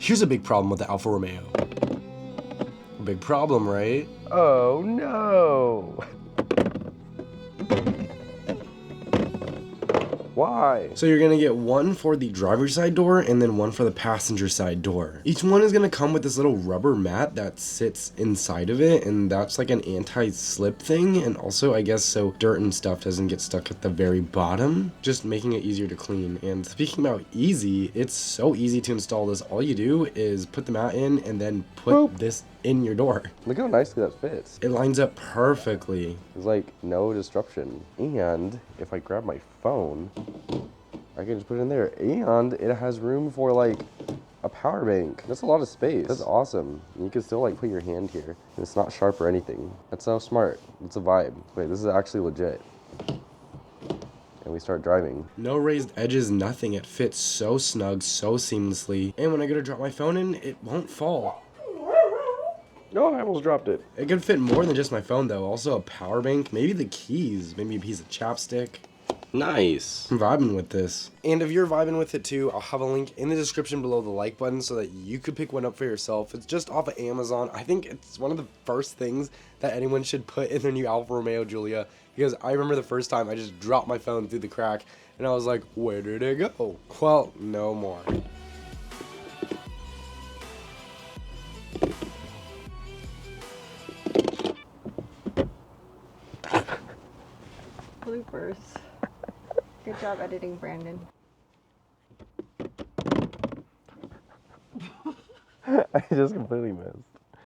Here's a big problem with the Alfa Romeo. A big problem, right? Oh no! Why? So you're gonna get one for the driver's side door and then one for the passenger side door. Each one is gonna come with this little rubber mat that sits inside of it, and that's like an anti-slip thing, and also I guess so dirt and stuff doesn't get stuck at the very bottom, just making it easier to clean. And speaking about easy, it's so easy to install this. All you do is put the mat in and then put this in your door. Look how nicely that fits. It lines up perfectly. There's like no disruption. And if I grab my phone, I can just put it in there. And it has room for like a power bank. That's a lot of space. That's awesome. You can still like put your hand here. And it's not sharp or anything. That's so smart. It's a vibe. Wait, this is actually legit. And we start driving. No raised edges, nothing. It fits so snug, so seamlessly. And when I go to drop my phone in, it won't fall. Oh, I almost dropped it. It could fit more than just my phone though. Also a power bank, maybe the keys, maybe a piece of chapstick. Nice. I'm vibing with this. And if you're vibing with it too, I'll have a link in the description below the like button so that you could pick one up for yourself. It's just off of Amazon. I think it's one of the first things that anyone should put in their new Alfa Romeo Giulia, because I remember the first time I just dropped my phone through the crack and I was like, where did it go? Well, no more. Bloopers. Good job editing, Brandon. I just completely missed.